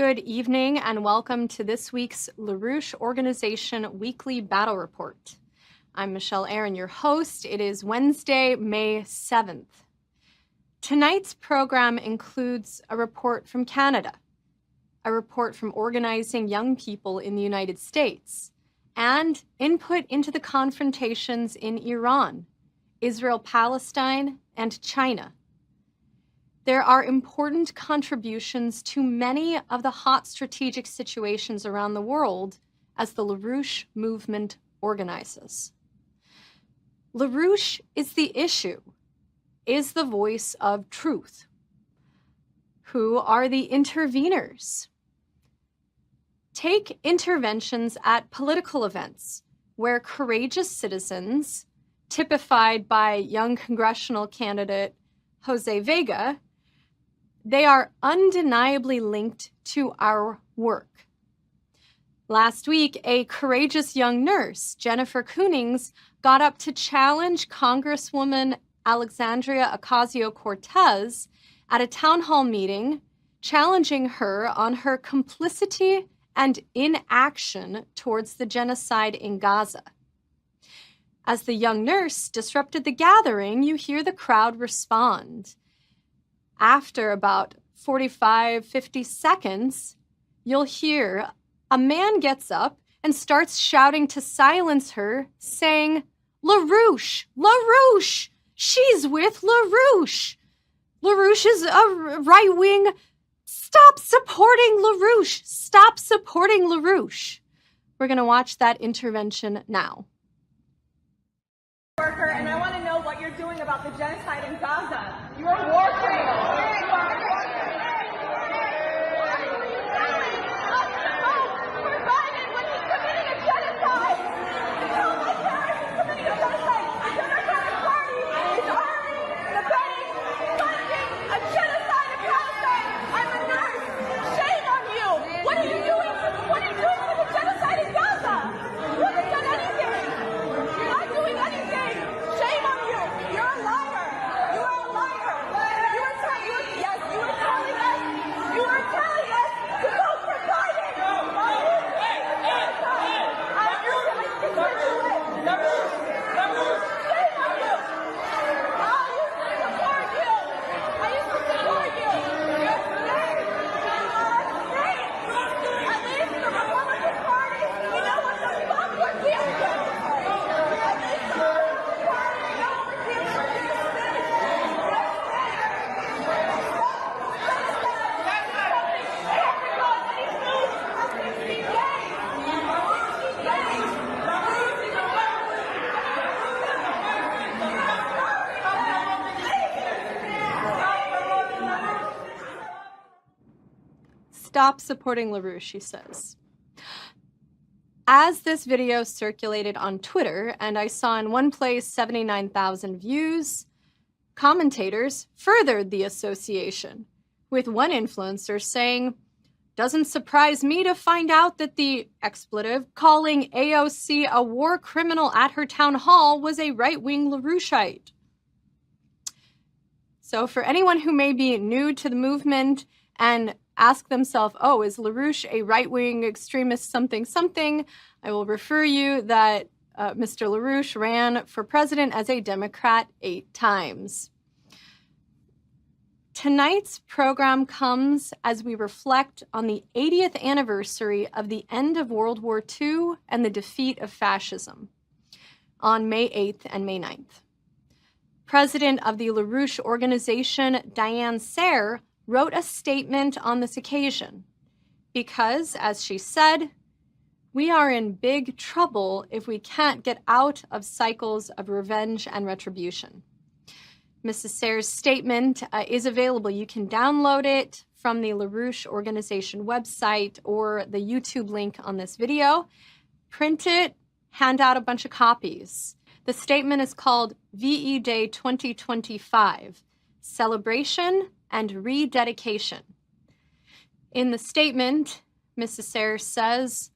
Good evening and welcome to this week's LaRouche Organization Weekly Battle Report. I'm Michelle Aaron, your host. It is Wednesday, May 7th. Tonight's program includes a report from Canada, a report from organizing young people in the United States, and input into the confrontations in Iran, Israel, Palestine, and China. There are important contributions to many of the hot strategic situations around the world as the LaRouche movement organizes. LaRouche is the issue, is the voice of truth. Who are the interveners? Take interventions at political events where courageous citizens, typified by young congressional candidate Jose Vega, they are undeniably linked to our work. Last week, a courageous young nurse, Jennifer Kunings, got up to challenge Congresswoman Alexandria Ocasio-Cortez at a town hall meeting, challenging her on her complicity and inaction towards the genocide in Gaza. As the young nurse disrupted the gathering, you hear the crowd respond. After about 45-50 seconds, you'll hear a man gets up and starts shouting to silence her, saying, LaRouche, LaRouche, she's with LaRouche. LaRouche is a right-wing. Stop supporting LaRouche. Stop supporting LaRouche. We're going to watch that intervention now. And I want to know what you're doing about the genocide in Gaza. You are war criminals. For Biden, when he's committing a genocide, oh my God, he's committing a genocide. The Democratic Party is arming, abetting, funding a genocide in Palestine. I'm a nurse. Shame on you. What are you doing? What are you doing with the genocide in Gaza? You haven't done anything. You're not doing anything. Shame on you. You're a liar. You are a liar. You were telling us to vote for Biden. Stop supporting LaRouche, she says. As this video circulated on Twitter, and I saw in one place 79,000 views, commentators furthered the association, with one influencer saying, "Doesn't surprise me to find out that the expletive calling AOC a war criminal at her town hall was a right-wing LaRoucheite." So for anyone who may be new to the movement and ask themselves, oh, is LaRouche a right-wing extremist something, I will refer you that Mr. LaRouche ran for president as a Democrat 8 times. Tonight's program comes as we reflect on the 80th anniversary of the end of World War II and the defeat of fascism on May 8th and May 9th. President of the LaRouche Organization, Diane Sare, wrote a statement on this occasion because, as she said, we are in big trouble if we can't get out of cycles of revenge and retribution. Mrs. Sare's statement is available. You can download it from the LaRouche Organization website or the YouTube link on this video. Print it, hand out a bunch of copies. The statement is called VE Day 2025, Celebration and Rededication. In the statement, Mrs. Sare says,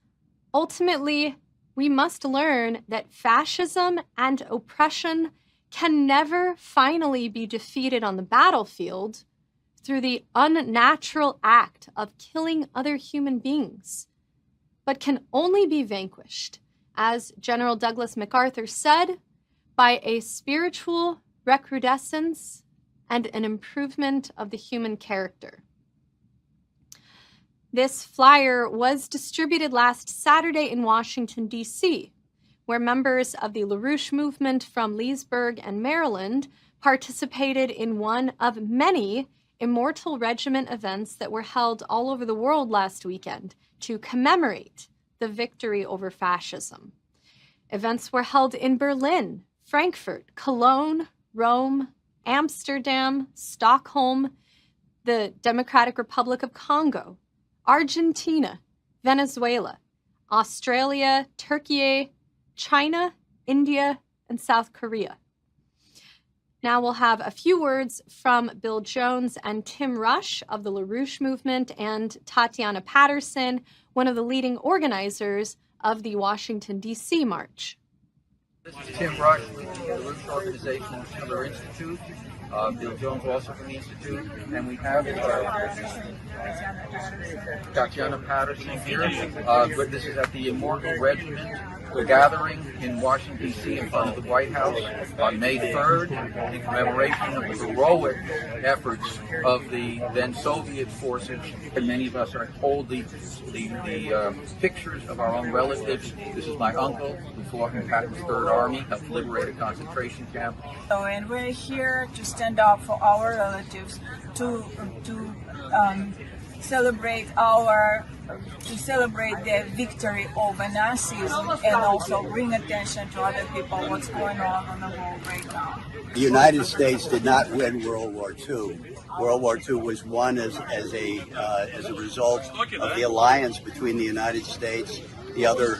ultimately, we must learn that fascism and oppression can never finally be defeated on the battlefield through the unnatural act of killing other human beings, but can only be vanquished, as General Douglas MacArthur said, by a spiritual recrudescence and an improvement of the human character. This flyer was distributed last Saturday in Washington, D.C., where members of the LaRouche movement from Leesburg and Maryland participated in one of many Immortal Regiment events that were held all over the world last weekend to commemorate the victory over fascism. Events were held in Berlin, Frankfurt, Cologne, Rome, Amsterdam, Stockholm, the Democratic Republic of Congo, Argentina, Venezuela, Australia, Turkey, China, India, and South Korea. Now we'll have a few words from Bill Jones and Tim Rush of the LaRouche movement and Tatiana Patterson, one of the leading organizers of the Washington, D.C. march. This is Tim Rush with the LaRouche organization, Schiller Institute. Bill Jones also from the Institute, and we have Tatiana Patterson here. But this is at the Immortal Regiment. We're gathering in Washington, D.C. in front of the White House on May 3rd in commemoration of the heroic efforts of the then Soviet forces. And many of us are hold the pictures of our own relatives. This is my uncle who fought in Patton's Third Army, helped liberate a concentration camp. And we're here to stand up for our relatives, to celebrate the victory over Nazism, and also bring attention to other people what's going on the world right now. The United States did not win World War II. World War II was won as a result of the alliance between the United States, the other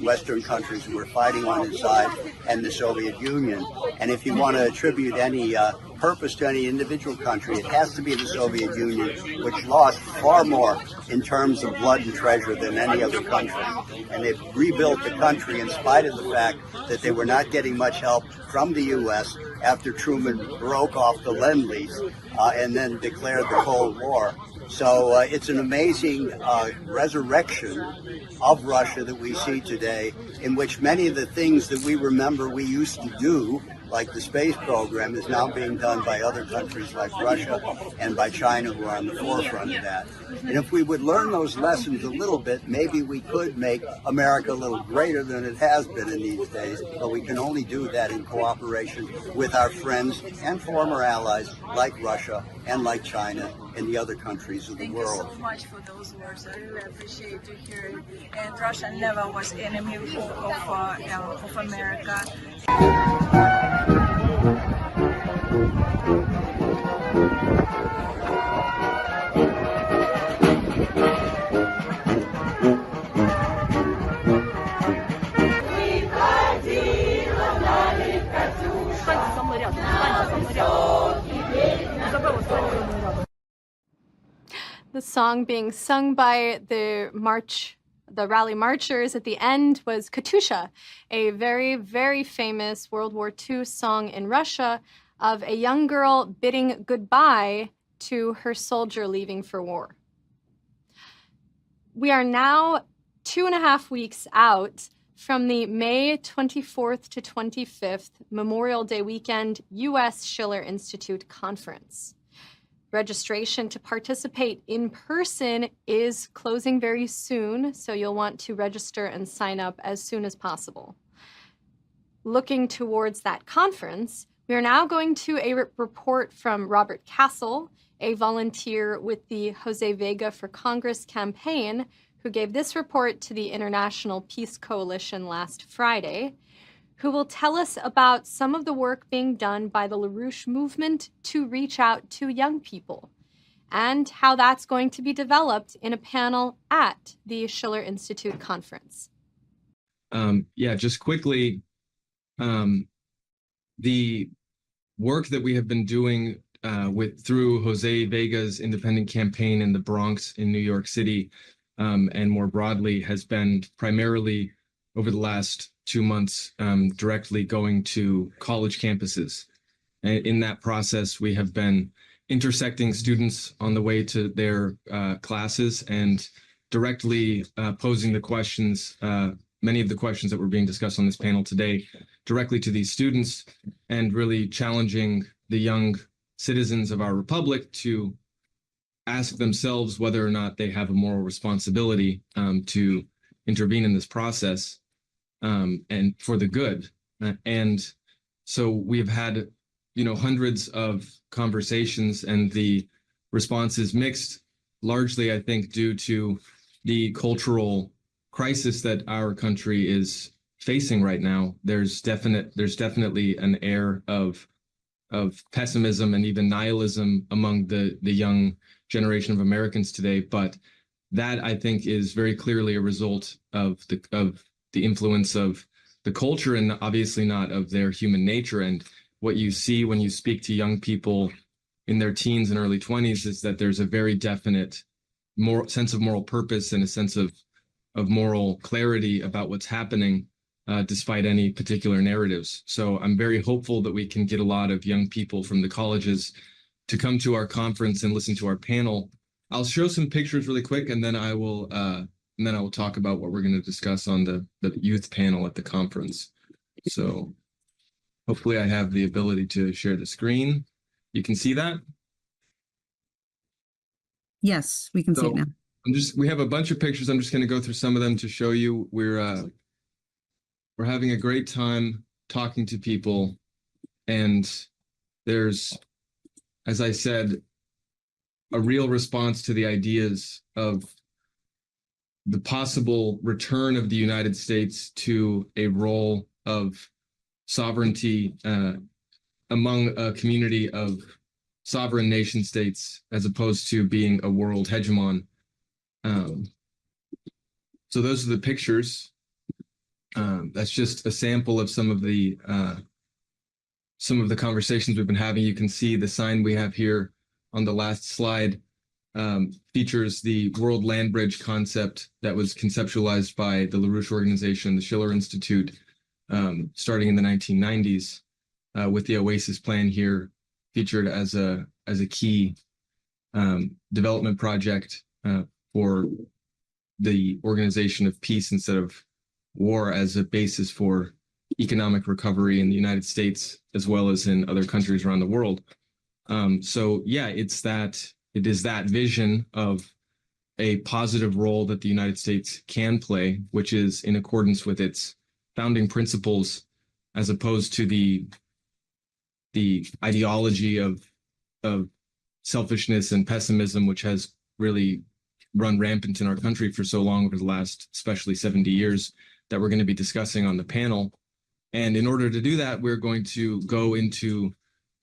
Western countries who were fighting on its side, and the Soviet Union. And if you want to attribute any purpose to any individual country, it has to be the Soviet Union, which lost far more in terms of blood and treasure than any other country. And they've rebuilt the country in spite of the fact that they were not getting much help from the U.S. after Truman broke off the Lend-Lease and then declared the Cold War. So it's an amazing resurrection of Russia that we see today, in which many of the things that we remember we used to do, like the space program, is now being done by other countries like Russia and by China, who are on the forefront of that. And if we would learn those lessons a little bit, maybe we could make America a little greater than it has been in these days, but we can only do that in cooperation with our friends and former allies like Russia and like China and the other countries of the world. Thank you so much for those words. I really appreciate to hear it. And Russia never was enemy of America. The song being sung by the rally marchers at the end was Katusha, a very, very famous World War II song in Russia of a young girl bidding goodbye to her soldier leaving for war. We are now 2.5 weeks out from the May 24th to 25th Memorial Day weekend U.S. Schiller Institute conference. Registration to participate in person is closing very soon, so you'll want to register and sign up as soon as possible. Looking towards that conference, we are now going to a report from Robert Castle, a volunteer with the Jose Vega for Congress campaign, who gave this report to the International Peace Coalition last Friday, who will tell us about some of the work being done by the LaRouche movement to reach out to young people, and how that's going to be developed in a panel at the Schiller Institute conference. Just quickly, the work that we have been doing through Jose Vega's independent campaign in the Bronx in New York City, and more broadly, has been primarily over the last 2 months directly going to college campuses. And in that process, we have been intersecting students on the way to their classes and directly posing the questions, many of the questions that were being discussed on this panel today, directly to these students, and really challenging the young citizens of our republic to ask themselves whether or not they have a moral responsibility to intervene in this process and for the good. And so we've had, hundreds of conversations, and the response is mixed, largely, I think, due to the cultural crisis that our country is facing right now. There's definitely an air of pessimism and even nihilism among the young generation of Americans today, but that, I think, is very clearly a result of the influence of the culture, and obviously not of their human nature. And what you see when you speak to young people in their teens and early 20s is that there's a very definite sense of moral purpose and a sense of moral clarity about what's happening, despite any particular narratives. So I'm very hopeful that we can get a lot of young people from the colleges to come to our conference and listen to our panel. I'll show some pictures really quick, and then I will talk about what we're going to discuss on the youth panel at the conference. So hopefully I have the ability to share the screen. You can see that? Yes, we can see it now. We have a bunch of pictures. I'm just going to go through some of them to show you. We're having a great time talking to people, and there's, as I said, a real response to the ideas of the possible return of the United States to a role of sovereignty among a community of sovereign nation states, as opposed to being a world hegemon. So those are the pictures. That's just a sample of some of the conversations we've been having. You can see the sign we have here on the last slide features the World Land Bridge concept that was conceptualized by the LaRouche organization, the Schiller Institute, starting in the 1990s, with the Oasis plan here featured as a key development project for the organization of peace instead of war as a basis for economic recovery in the United States as well as in other countries around the world. So yeah, it is that vision of a positive role that the United States can play, which is in accordance with its founding principles, as opposed to the ideology of selfishness and pessimism, which has really run rampant in our country for so long over the last, especially 70 years, that we're going to be discussing on the panel. And in order to do that, we're going to go into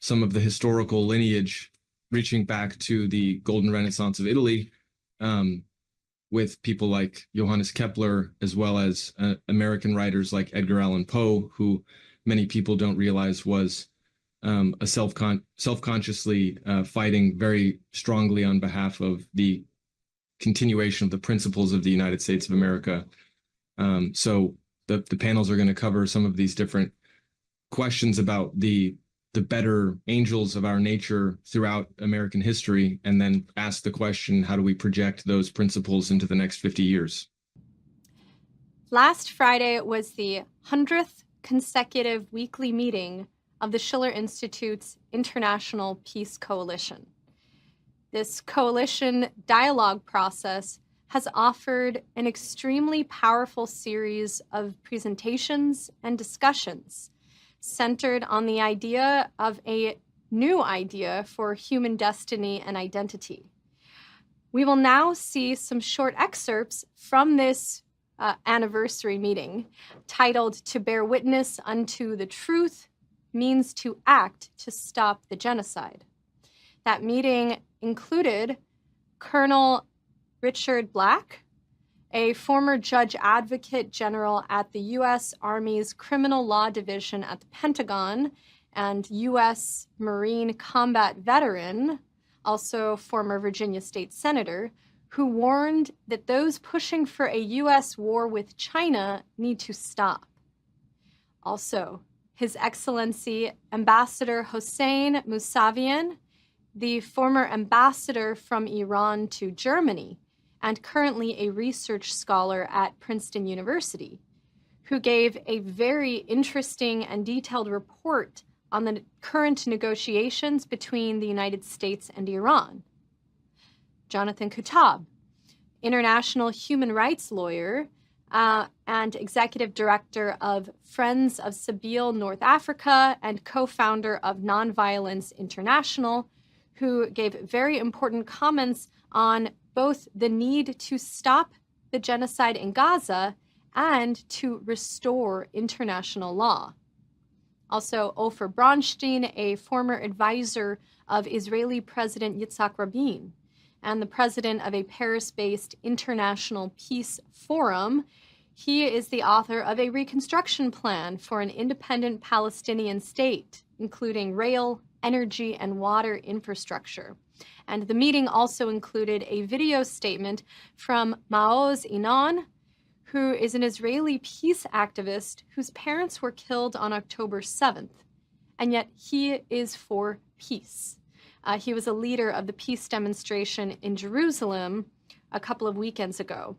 some of the historical lineage reaching back to the Golden Renaissance of Italy, with people like Johannes Kepler, as well as American writers like Edgar Allan Poe, who many people don't realize was a self-consciously fighting very strongly on behalf of the continuation of the principles of the United States of America. So the panels are going to cover some of these different questions about the better angels of our nature throughout American history, and then ask the question, how do we project those principles into the next 50 years? Last Friday was the 100th consecutive weekly meeting of the Schiller Institute's International Peace Coalition. This coalition dialogue process has offered an extremely powerful series of presentations and discussions centered on the idea of a new idea for human destiny and identity. We will now see some short excerpts from this anniversary meeting titled "To Bear Witness Unto the Truth Means to Act to Stop the Genocide." That meeting included Colonel Richard Black, a former judge advocate general at the U.S. Army's Criminal Law Division at the Pentagon and U.S. Marine combat veteran, also former Virginia State Senator, who warned that those pushing for a U.S. war with China need to stop. Also, His Excellency Ambassador Hossein Mousavian, the former ambassador from Iran to Germany and currently a research scholar at Princeton University, who gave a very interesting and detailed report on the current negotiations between the United States and Iran. Jonathan Kuttab, international human rights lawyer and executive director of Friends of Sabeel North Africa and co-founder of Nonviolence International, who gave very important comments on both the need to stop the genocide in Gaza and to restore international law. Also, Ofer Bronchtein, a former advisor of Israeli President Yitzak Rabin and the president of a Paris-based International Peace Forum. He is the author of a reconstruction plan for an independent Palestinian state, including rail, energy, and water infrastructure. And the meeting also included a video statement from Maoz Inon, who is an Israeli peace activist whose parents were killed on October 7th, and yet he is for peace. He was a leader of the peace demonstration in Jerusalem a couple of weekends ago.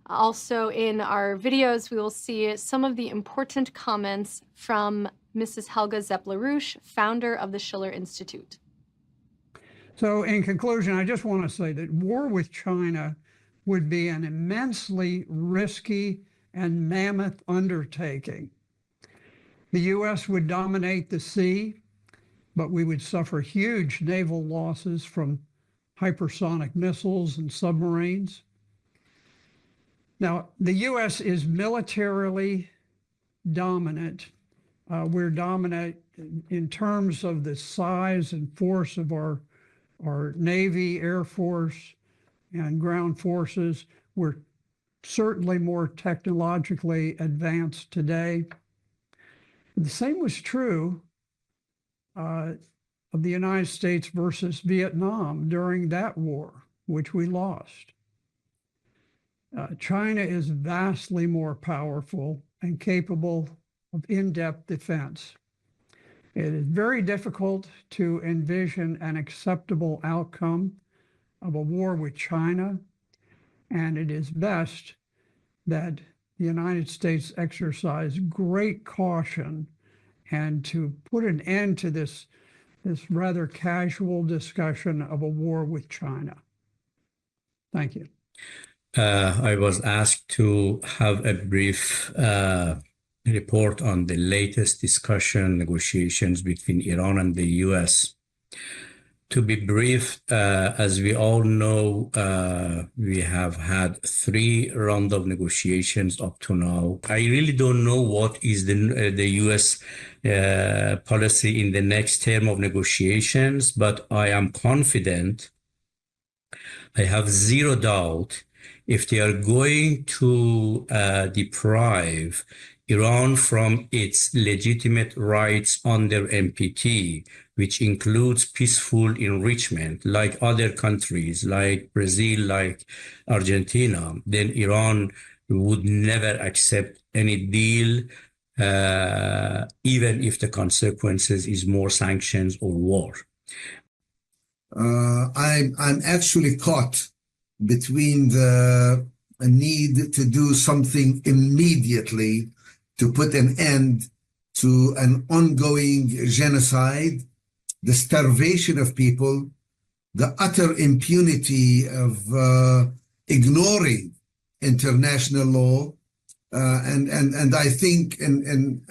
Also in our videos, we will see some of the important comments from Mrs. Helga Zepp-LaRouche, founder of the Schiller Institute. So in conclusion, I just want to say that war with China would be an immensely risky and mammoth undertaking. The U.S. would dominate the sea, but we would suffer huge naval losses from hypersonic missiles and submarines. Now, the U.S. is militarily dominant. We're dominant in terms of the size and force of our Navy, Air Force, and ground forces. We're certainly more technologically advanced today. The same was true of the United States versus Vietnam during that war, which we lost. China is vastly more powerful and capable of in-depth defense. It is very difficult to envision an acceptable outcome of a war with China, and it is best that the United States exercise great caution and to put an end to this rather casual discussion of a war with China. Thank you. I was asked to have a brief report on the latest discussion negotiations between Iran and the U.S. To be brief, as we all know, we have had 3 rounds of negotiations up to now. I really don't know what is the U.S. Policy in the next term of negotiations, but I am confident, I have zero doubt, if they are going to deprive Iran from its legitimate rights under NPT, which includes peaceful enrichment, like other countries, like Brazil, like Argentina, then Iran would never accept any deal, even if the consequences is more sanctions or war. I'm actually caught between the need to do something immediately to put an end to an ongoing genocide, the starvation of people, the utter impunity of ignoring international law, and I think in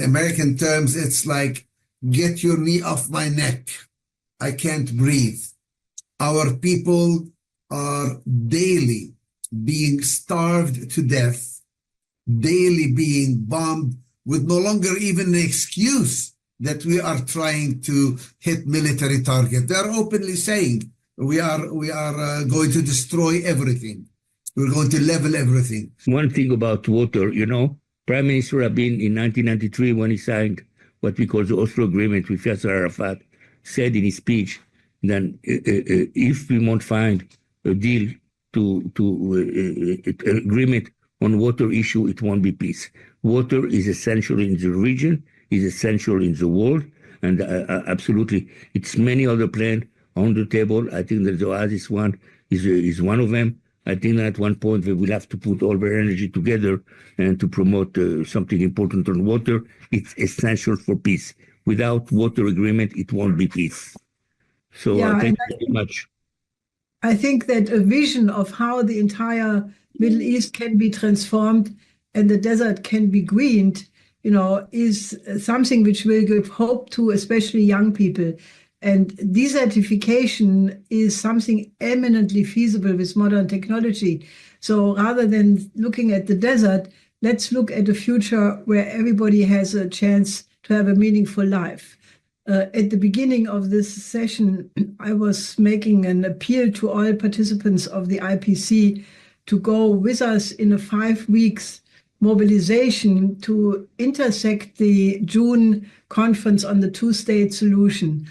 American terms, it's like, get your knee off my neck. I can't breathe. Our people are daily being starved to death, daily being bombed, with no longer even an excuse that we are trying to hit military target. They're openly saying we are going to destroy everything. We're going to level everything. One thing about water, you know, Prime Minister Rabin in 1993, when he signed what we call the Oslo Agreement with Yasser Arafat, said in his speech that if we won't find a deal agreement on water issue, it won't be peace. Water is essential in the region, is essential in the world, And absolutely, it's many other plans on the table. I think that the Oasis one is one of them. I think that at one point we will have to put all our energy together and to promote something important on water. It's essential for peace. Without water agreement, it won't be peace. So thank you very much. I think that a vision of how the entire Middle East can be transformed and the desert can be greened, is something which will give hope to especially young people. And desertification is something eminently feasible with modern technology. So rather than looking at the desert, let's look at a future where everybody has a chance to have a meaningful life. At the beginning of this session, I was making an appeal to all participants of the IPC to go with us in a 5 weeks mobilization to intersect the June conference on the two-state solution.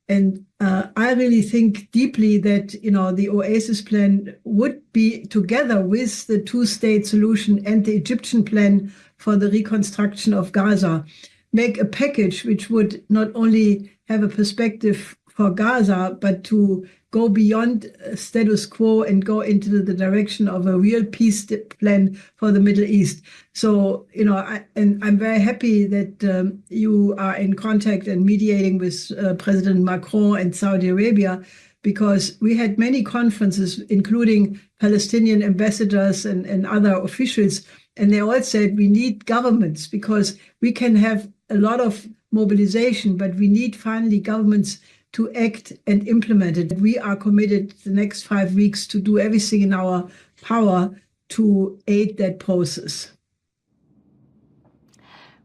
And I really think deeply that, the Oasis plan would be, together with the two-state solution and the Egyptian plan for the reconstruction of Gaza, make a package which would not only have a perspective for Gaza, but to go beyond status quo and go into the direction of a real peace plan for the Middle East. So, I'm very happy that you are in contact and mediating with President Macron and Saudi Arabia, because we had many conferences, including Palestinian ambassadors and other officials, and they all said we need governments, because we can have a lot of mobilization, but we need finally governments to act and implement it. We are committed the next 5 weeks to do everything in our power to aid that process.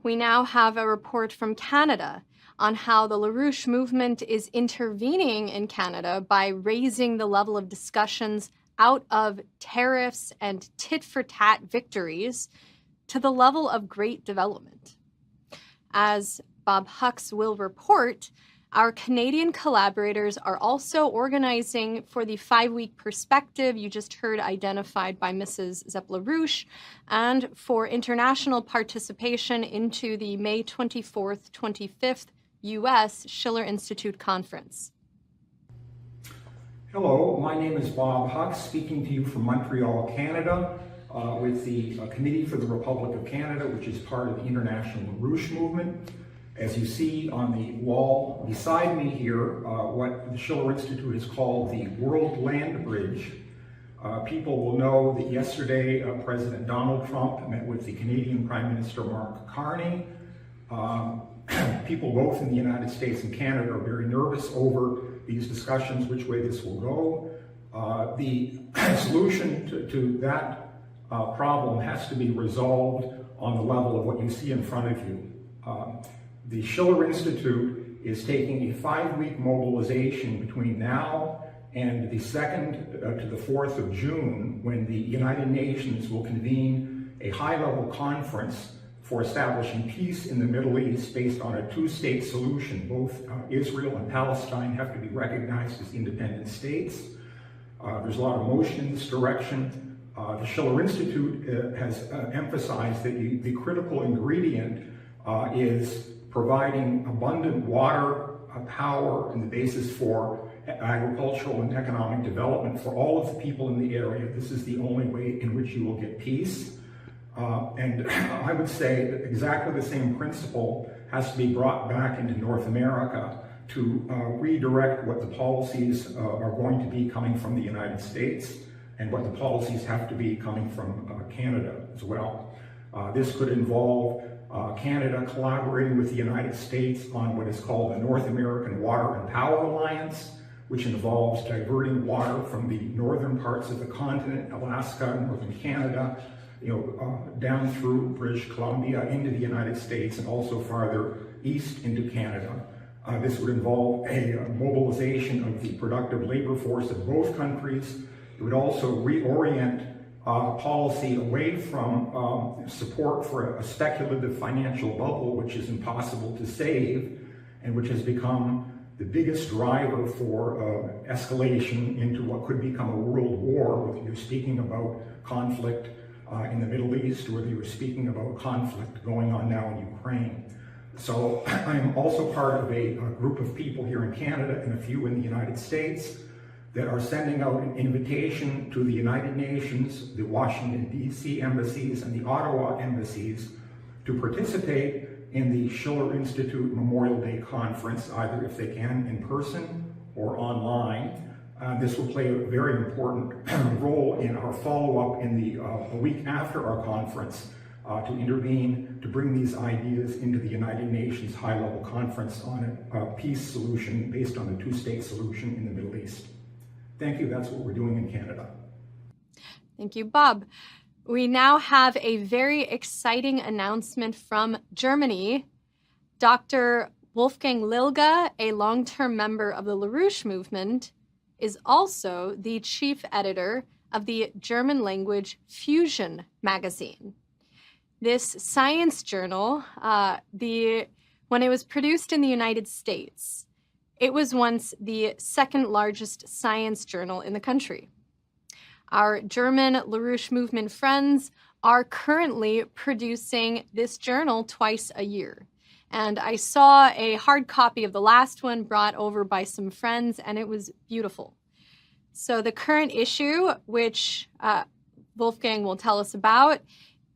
We now have a report from Canada on how the LaRouche movement is intervening in Canada by raising the level of discussions out of tariffs and tit-for-tat victories to the level of great development. As Bob Hucks will report, our Canadian collaborators are also organizing for the 5-week perspective you just heard identified by Mrs. Zepp-LaRouche, and for international participation into the May 24th, 25th U.S. Schiller Institute Conference. Hello, my name is Bob Hucks, speaking to you from Montreal, Canada, with the Committee for the Republic of Canada, which is part of the International LaRouche movement. As you see on the wall beside me here, what the Schiller Institute has called the World Land Bridge. People will know that yesterday President Donald Trump met with the Canadian Prime Minister Mark Carney. People both in the United States and Canada are very nervous over these discussions, which way this will go. The solution to that problem has to be resolved on the level of what you see in front of you. The Schiller Institute is taking a 5-week mobilization between now and the 2nd to the 4th of June, when the United Nations will convene a high-level conference for establishing peace in the Middle East based on a two-state solution. Both Israel and Palestine have to be recognized as independent states. There's a lot of motion in this direction. The Schiller Institute has emphasized that the critical ingredient is providing abundant water, power, and the basis for agricultural and economic development for all of the people in the area. This is the only way in which you will get peace. And I would say that exactly the same principle has to be brought back into North America to redirect what the policies are going to be coming from the United States and what the policies have to be coming from Canada as well. This could involve Canada collaborating with the United States on what is called the North American Water and Power Alliance, which involves diverting water from the northern parts of the continent, Alaska, northern Canada, down through British Columbia into the United States and also farther east into Canada. This would involve a mobilization of the productive labor force of both countries. It would also reorient policy away from support for a speculative financial bubble, which is impossible to save and which has become the biggest driver for escalation into what could become a world war, whether you're speaking about conflict in the Middle East or whether you're speaking about conflict going on now in Ukraine. So I'm also part of a group of people here in Canada and a few in the United States that are sending out an invitation to the United Nations, the Washington, DC embassies, and the Ottawa embassies to participate in the Schiller Institute Memorial Day Conference, either if they can in person or online. This will play a very important role in our follow-up in the week after our conference to intervene, to bring these ideas into the United Nations high-level conference on a peace solution based on a two-state solution in the Middle East. Thank you. That's what we're doing in Canada. Thank you, Bob. We now have a very exciting announcement from Germany. Dr. Wolfgang Lilge, a long-term member of the LaRouche movement, is also the chief editor of the German language Fusion magazine. This science journal, when it was produced in the United States, it was once the second largest science journal in the country. Our German LaRouche movement friends are currently producing this journal twice a year. And I saw a hard copy of the last one brought over by some friends, and it was beautiful. So the current issue, which Wolfgang will tell us about,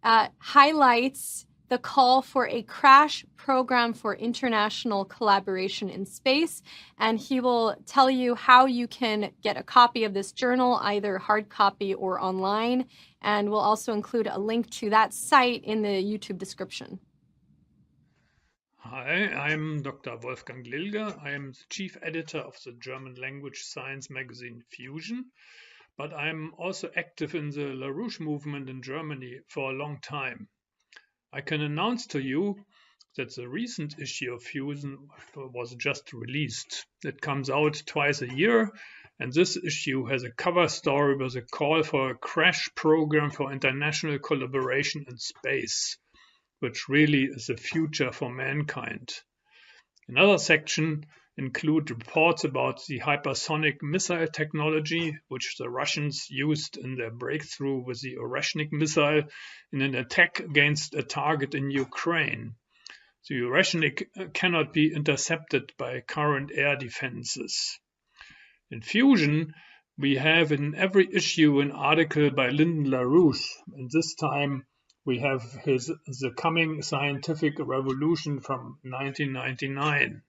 highlights the call for a crash program for international collaboration in space. And he will tell you how you can get a copy of this journal, either hard copy or online. And we'll also include a link to that site in the YouTube description. Hi, I'm Dr. Wolfgang Lilge. I am the chief editor of the German language science magazine Fusion, but I'm also active in the LaRouche movement in Germany for a long time. I can announce to you that the recent issue of Fusion was just released. It comes out twice a year, and this issue has a cover story with a call for a crash program for international collaboration in space, which really is the future for mankind. Another section includes reports about the hypersonic missile technology, which the Russians used in their breakthrough with the Oreshnik missile in an attack against a target in Ukraine. The Oreshnik cannot be intercepted by current air defenses. In Fusion, we have in every issue an article by Lyndon LaRouche, and this time we have The Coming Scientific Revolution from 1999.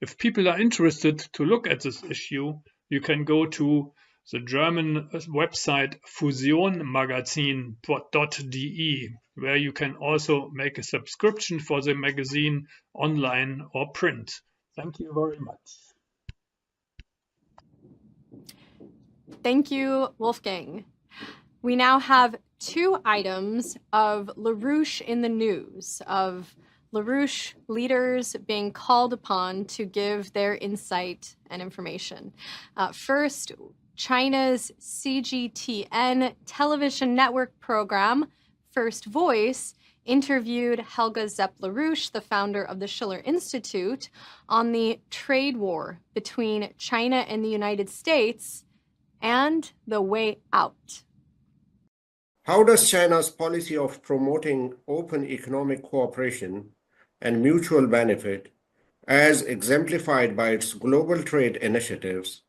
If people are interested to look at this issue, you can go to the German website fusionmagazin.de, where you can also make a subscription for the magazine online or print. Thank you very much. Thank you, Wolfgang. We now have two items of LaRouche in the news, of LaRouche leaders being called upon to give their insight and information. First, China's CGTN television network program, First Voice, interviewed Helga Zepp-LaRouche, the founder of the Schiller Institute, on the trade war between China and the United States and the way out. How does China's policy of promoting open economic cooperation and mutual benefit, as exemplified by its global trade initiatives,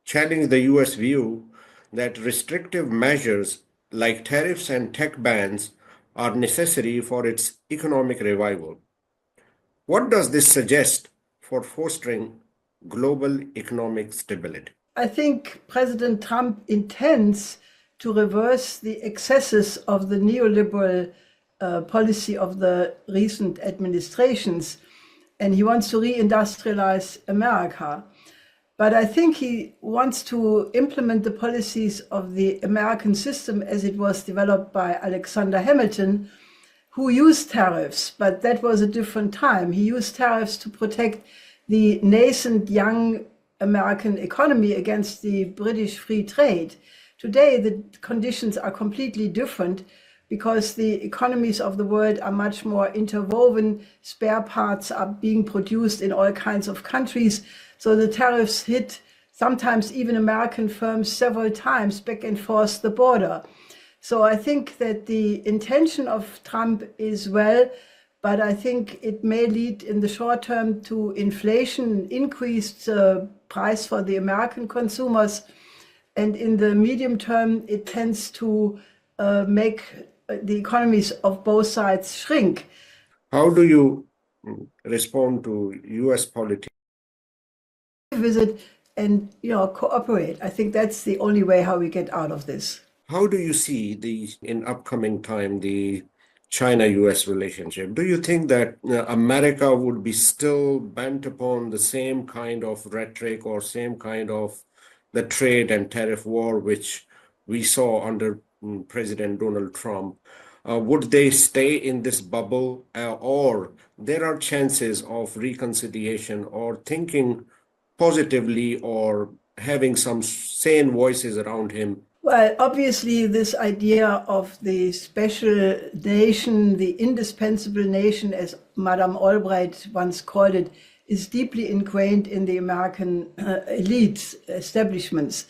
challenge the U.S. view that restrictive measures like tariffs and tech bans are necessary for its economic revival? What does this suggest for fostering global economic stability? I think President Trump intends to reverse the excesses of the neoliberal policy of the recent administrations, and he wants to reindustrialize America. But I think he wants to implement the policies of the American system as it was developed by Alexander Hamilton, who used tariffs, but that was a different time. He used tariffs to protect the nascent young American economy against the British free trade. Today, the conditions are completely different because the economies of the world are much more interwoven. Spare parts are being produced in all kinds of countries. So the tariffs hit sometimes even American firms several times back and forth the border. So I think that the intention of Trump is well, but I think it may lead in the short term to inflation, increased price for the American consumers, and in the medium term, it tends to make the economies of both sides shrink. How do you respond to U.S. politics? Visit and cooperate. I think that's the only way how we get out of this. How do you see in upcoming time the China-US relationship? Do you think that America would be still bent upon the same kind of rhetoric or same kind of the trade and tariff war which we saw under President Donald Trump? Would they stay in this bubble, or there are chances of reconciliation or thinking positively or having some sane voices around him? Well, obviously, this idea of the special nation, the indispensable nation, as Madame Albright once called it, is deeply ingrained in the American elites, establishments.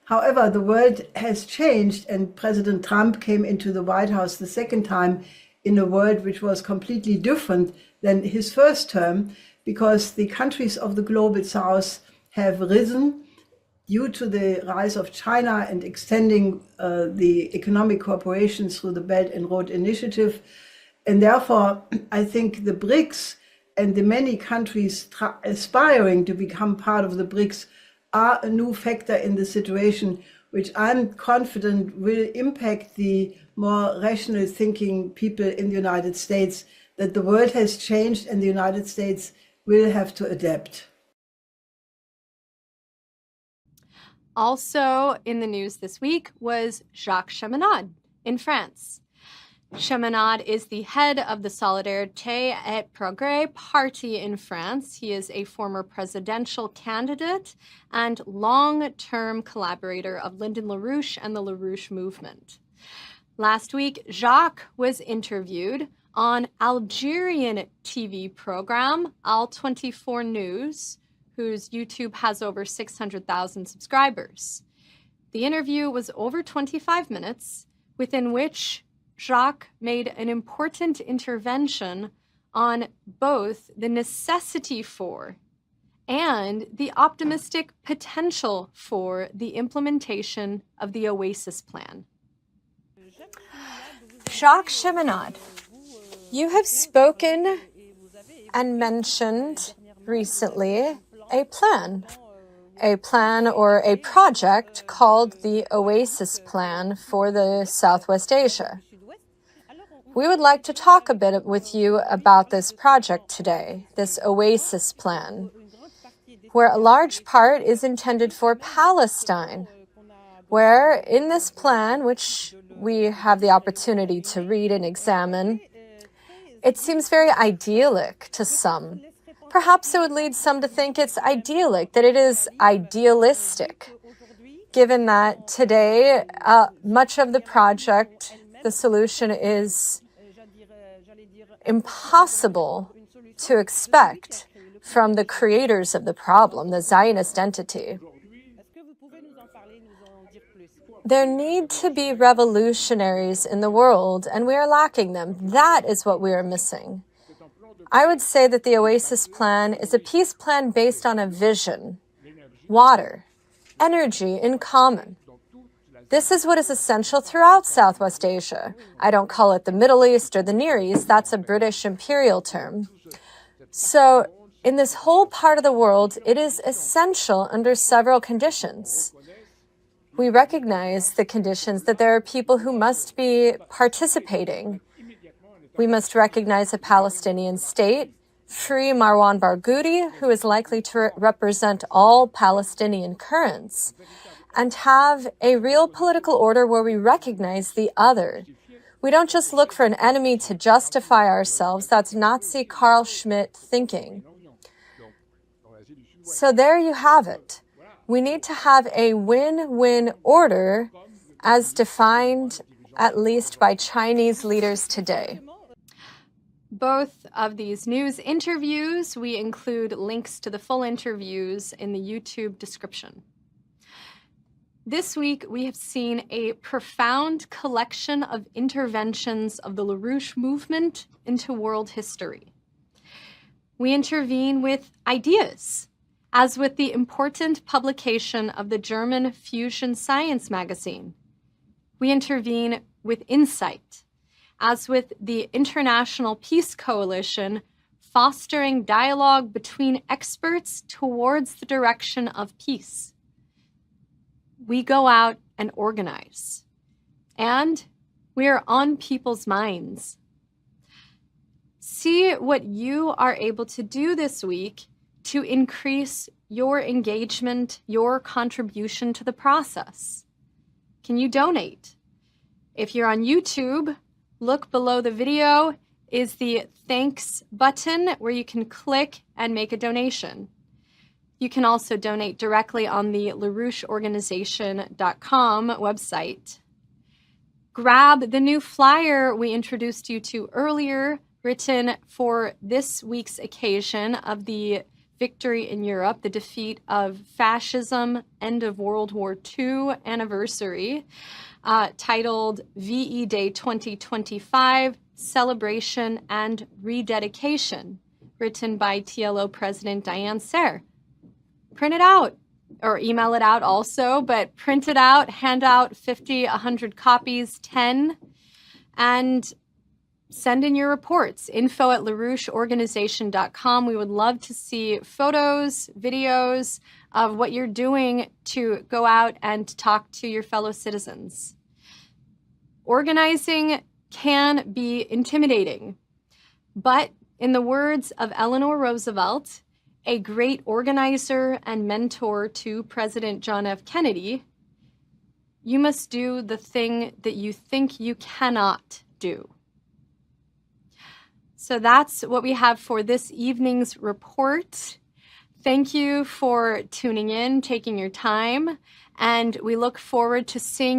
However, the world has changed, and President Trump came into the White House the second time in a world which was completely different than his first term, because the countries of the global south have risen due to the rise of China and extending the economic cooperation through the Belt and Road Initiative. And therefore, I think the BRICS and the many countries aspiring to become part of the BRICS are a new factor in the situation, which I'm confident will impact the more rational thinking people in the United States, that the world has changed and the United States will have to adapt. Also in the news this week was Jacques Cheminade in France. Cheminade is the head of the Solidarité et Progrès party in France. He is a former presidential candidate and long-term collaborator of Lyndon LaRouche and the LaRouche movement. Last week, Jacques was interviewed on Algerian TV program Al 24 News, whose YouTube has over 600,000 subscribers. The interview was over 25 minutes, within which Jacques made an important intervention on both the necessity for and the optimistic potential for the implementation of the Oasis Plan. Jacques Cheminade, you have spoken and mentioned recently a plan or a project called the Oasis Plan for the Southwest Asia. We would like to talk a bit with you about this project today, this Oasis Plan, where a large part is intended for Palestine, where in this plan, which we have the opportunity to read and examine, it seems very idyllic to some. Perhaps it would lead some to think it's idyllic, that it is idealistic, given that today much of the project, the solution is impossible to expect from the creators of the problem, the Zionist entity. There need to be revolutionaries in the world, and we are lacking them. That is what we are missing. I would say that the Oasis Plan is a peace plan based on a vision, water, energy in common. This is what is essential throughout Southwest Asia. I don't call it the Middle East or the Near East. That's a British imperial term. So in this whole part of the world, it is essential under several conditions. We recognize the conditions that there are people who must be participating. We must recognize a Palestinian state, free Marwan Barghouti, who is likely to represent all Palestinian currents, and have a real political order where we recognize the other. We don't just look for an enemy to justify ourselves. That's Nazi Carl Schmitt thinking. So there you have it. We need to have a win-win order as defined at least by Chinese leaders today. Both of these news interviews, we include links to the full interviews in the YouTube description. This week, we have seen a profound collection of interventions of the LaRouche movement into world history. We intervene with ideas, as with the important publication of the German Fusion Science magazine. We intervene with insight, as with the International Peace Coalition fostering dialogue between experts towards the direction of peace. We go out and organize, and we are on people's minds. See what you are able to do this week to increase your engagement, your contribution to the process. Can you donate? If you're on YouTube, look below the video is the thanks button where you can click and make a donation. You can also donate directly on the LaRoucheOrganization.com website. Grab the new flyer we introduced you to earlier, written for this week's occasion of the victory in Europe, the defeat of fascism, end of World War II anniversary, titled VE Day 2025, Celebration and Rededication, written by TLO President Diane Sare. Print it out or email it out also, but print it out, hand out 50, 100 copies, 10, and send in your reports, info@LaRoucheOrganization.com. We would love to see photos, videos of what you're doing to go out and talk to your fellow citizens. Organizing can be intimidating, but in the words of Eleanor Roosevelt, a great organizer and mentor to President John F. Kennedy, you must do the thing that you think you cannot do. So that's what we have for this evening's report. Thank you for tuning in, taking your time, and we look forward to seeing you